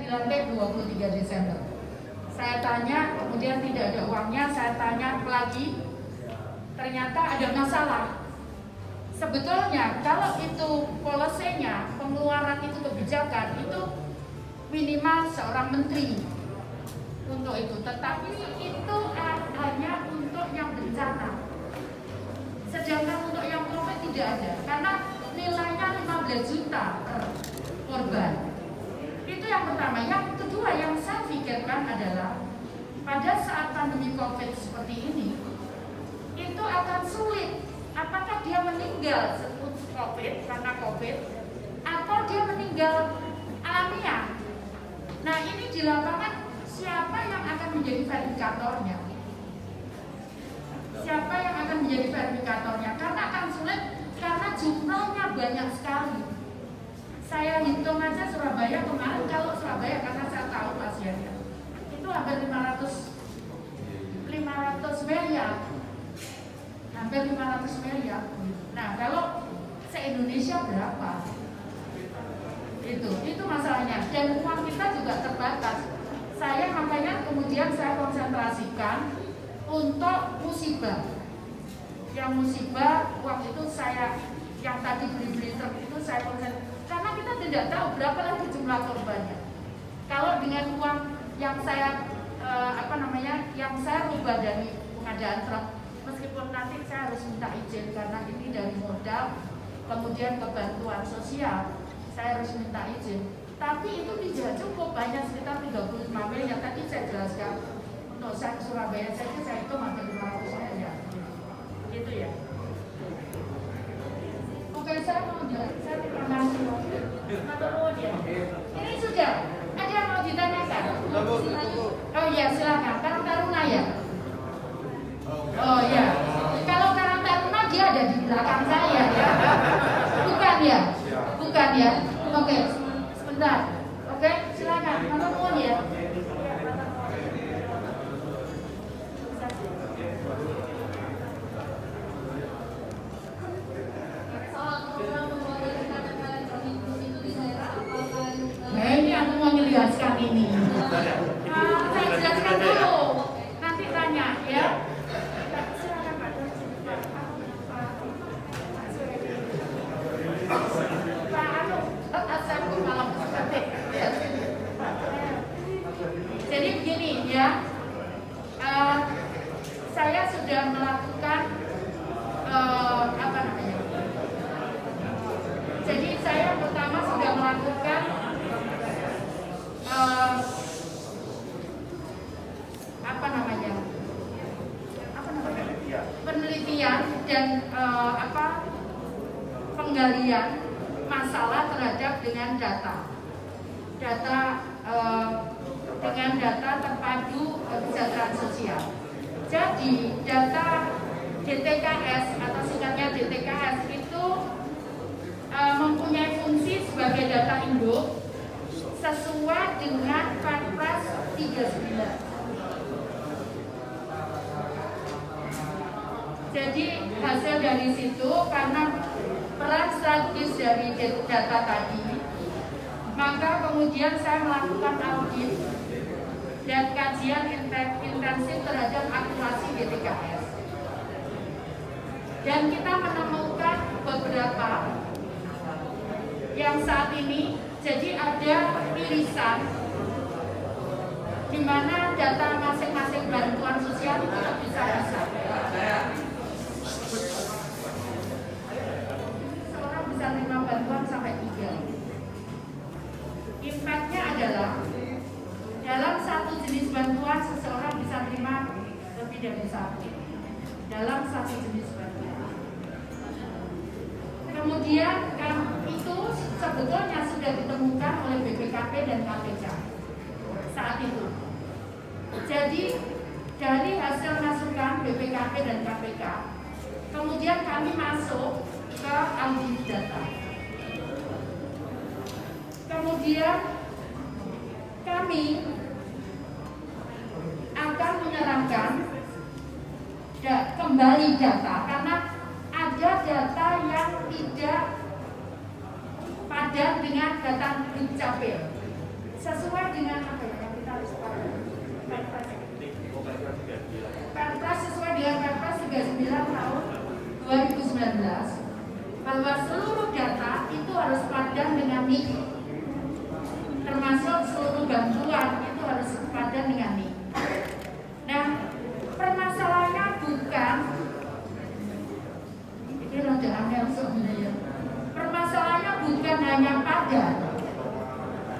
dilantik 23 Desember. Saya tanya, kemudian tidak ada uangnya, saya tanya lagi, ternyata ada masalah. Sebetulnya kalau itu polisinya, pengeluaran itu kebijakan, itu minimal seorang menteri untuk itu. Tetapi itu hanya untuk yang bencana. Sedangkan untuk yang COVID tidak ada, karena nilainya 15 juta per korban. Itu yang pertama. Yang kedua yang saya pikirkan adalah pada saat pandemi COVID seperti ini, itu akan sulit. Apakah dia meninggal COVID karena COVID, atau dia meninggal alamiah? Nah, ini di lapangan siapa yang akan menjadi verifikatornya? Siapa yang akan menjadi verifikatornya? Karena akan sulit, karena jumlahnya banyak sekali. Saya hitung aja Surabaya kemarin, kalau Surabaya karena saya tahu pasiennya, itu hampir 500 miliar. Hampir 500 miliar. Nah, kalau se-Indonesia berapa? Itu masalahnya. Dan uang kita juga terbatas. Saya makanya kemudian saya konsentrasikan untuk musibah. Yang musibah, uang itu saya, yang tadi beli truk itu saya konsentrasikan. Karena kita tidak tahu berapa lagi jumlah korbannya. Kalau dengan uang yang saya yang saya rubah dari pengadaan truk, meskipun nanti saya harus minta izin karena ini dari modal, kemudian kebantuan sosial, saya harus minta izin. Tapi itu tidak cukup, banyak sekitar 35 miliar. Tadi saya jelaskan untuk Surabaya saja saya itu hampir 500 miliar. Gitu ya. Oke, saya mau jawab. Saya terima kasih. Ini sudah. Ada yang mau ditanyakan? Oh iya, silakan. Karang Taruna ya. Oh ya, kalau Karang Taruna dia ada di belakang saya ya. Bukan ya? Bukan ya? Oke, sebentar. Oke, silakan. Matur nuwun ya. Nah, ini aku mau menjelaskan ini. Saya jelaskan dulu. Nanti tanya ya. Jadi begini ya, saya sudah melakukan jadi saya pertama sudah melakukan penelitian dan penggalian masalah terhadap dengan data dengan data terpadu kesejahteraan sosial. Jadi data DTKS atau singkatnya DTKS itu mempunyai fungsi sebagai data induk sesuai dengan Perpres 39. Jadi hasil dari situ karena peran strategis dari data tadi, maka kemudian saya melakukan audit dan kajian intensif terhadap akurasi DTKS. Dan kita menemukan beberapa yang saat ini, jadi ada irisan di mana data masing-masing bantuan sosial itu terpisah-pisah. Seorang bisa terima bantuan sampai 3. Impactnya adalah dalam satu jenis bantuan seseorang bisa terima lebih dari 1 dalam satu jenis bantuan. Kemudian itu sebetulnya sudah ditemukan oleh BPKP dan KPK saat itu. Jadi dari hasil masukan BPKP dan KPK, kemudian kami masuk ke audit data. Kemudian kami akan menyerahkan kembali data karena ada data yang tidak padat dengan data Dukcapil. sesuai dengan apa ya yang kita harus pakai? Perpres sesuai dengan Perpres 39 tahun 2019 bahwa seluruh data itu harus padan dengan NIK, termasuk seluruh bantuan itu harus padan dengan NIK. Nah, permasalahannya bukan ini rada aneh sebenarnya. Permasalahannya bukan hanya padan.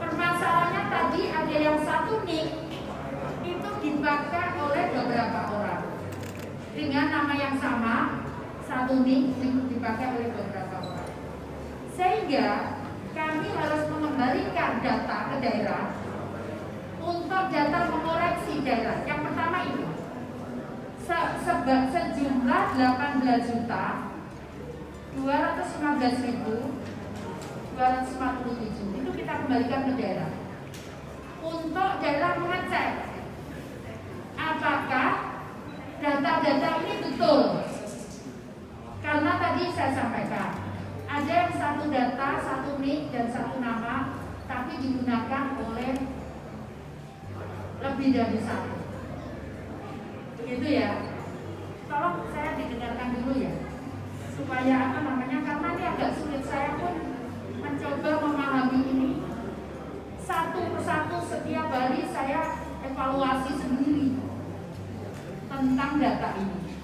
Permasalahannya tadi ada yang satu NIK itu dipakai oleh beberapa orang dengan nama yang sama, satu NIK dipakai oleh beberapa orang, sehingga kami harus mengembalikan data ke daerah untuk data mengoreksi daerah. Yang pertama itu sejumlah 18.215.247 itu kita kembalikan ke daerah untuk daerah mengecek apakah data-data ini betul. Karena tadi saya sampaikan ada yang satu data, satu NIK dan satu nama, tapi digunakan oleh lebih dari satu. Begitu ya. Tolong saya didengarkan dulu ya, supaya apa namanya, karena ini agak sulit. Saya pun mencoba memahami ini satu persatu. Setiap hari saya evaluasi sendiri tentang data ini.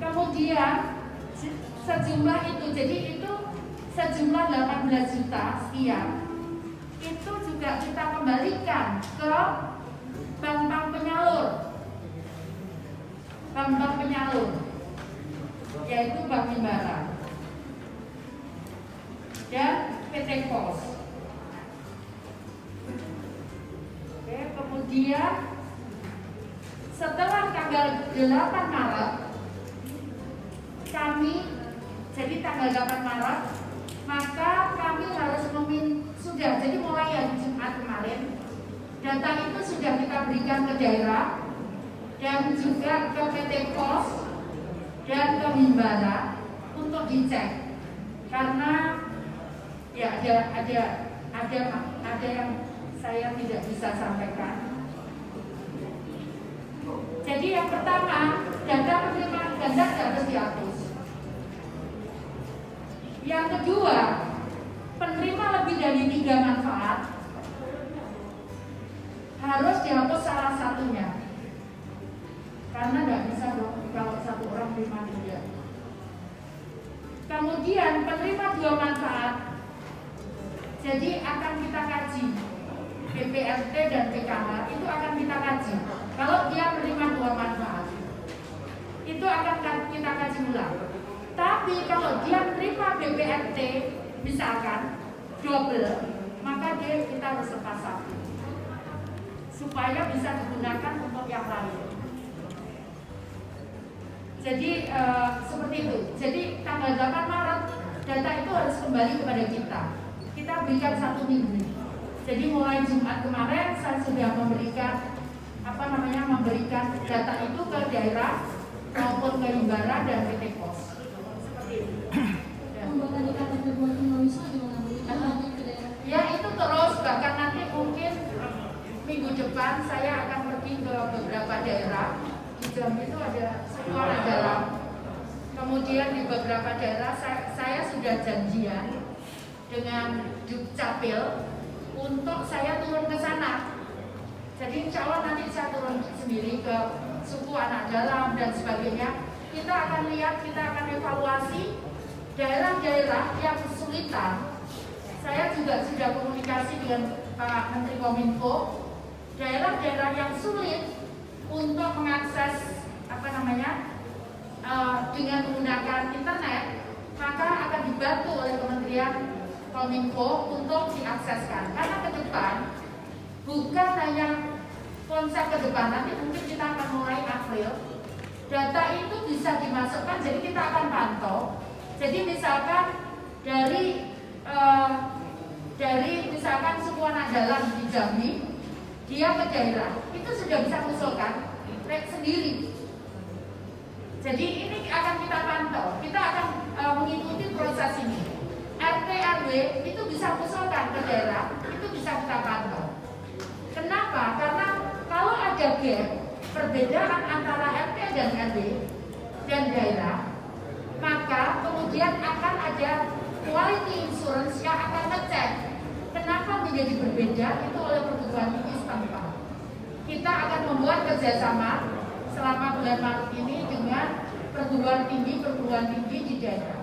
Kemudian sejumlah itu, jadi itu sejumlah 18 juta sekian, itu juga kita kembalikan ke bank-bank penyalur, yaitu Bank Himbara dan PT Pos. Oke, kemudian setelah tanggal 8 Maret kami, jadi tanggal 8 Maret maka kami harus sudah, jadi mulai hari Jumat kemarin data itu sudah kita berikan ke daerah dan juga ke PT Pos dan ke Himbara untuk dicek, karena ya ada yang saya tidak bisa sampaikan. Jadi yang pertama, data penerimaan ganda harus dihapus. Yang kedua, penerima lebih dari 3 manfaat harus dihapus salah satunya, karena nggak bisa dong kalau satu orang terima 3. Kemudian penerima 2 manfaat, jadi akan kita kaji BPRT dan PKH itu akan kita kaji. Kalau dia menerima 2 manfaat, itu akan kita kaji ulang. Tapi kalau dia menerima BPRT misalkan double, maka kita harus lepas 1 supaya bisa digunakan untuk yang lain. Jadi seperti itu. Jadi tanggal 8 Maret data itu harus kembali kepada kita. Kita berikan 1 minggu. Jadi mulai Jumat kemarin saya sudah memberikan data itu ke daerah maupun ke Himbara dan PT Pos. Seperti itu. Ya itu terus, bahkan nanti mungkin minggu depan saya akan pergi ke beberapa daerah. Di Jambi itu ada Suara Dalam. Kemudian di beberapa daerah saya sudah janjian dengan Dukcapil untuk saya turun ke sana. Jadi insya Allah nanti saya turun sendiri ke suku Anak Dalam dan sebagainya. Kita akan lihat, kita akan evaluasi daerah-daerah yang kesulitan. Saya juga sudah komunikasi dengan Pak Menteri Kominfo. Daerah-daerah yang sulit untuk mengakses dengan menggunakan internet, maka akan dibantu oleh Kementerian Kominfo untuk diakseskan. Karena ke depan bukan hanya konsep ke depan, nanti mungkin kita akan mulai April, data itu bisa dimasukkan, jadi kita akan pantau. Jadi misalkan dari misalkan suku Anak Dalam di Jambi, dia ke daerah, itu sudah bisa mengusulkan sendiri. Jadi ini akan kita pantau, kita akan mengikuti proses ini. RT RW itu bisa mengusulkan ke daerah, itu bisa perbedaan antara RT dan RW dan daerah, maka kemudian akan ada quality insurance yang akan ngecek kenapa menjadi berbeda itu oleh perguruan tinggi setempat. Kita akan membuat kerjasama selama bulan Maret ini dengan perguruan tinggi di daerah.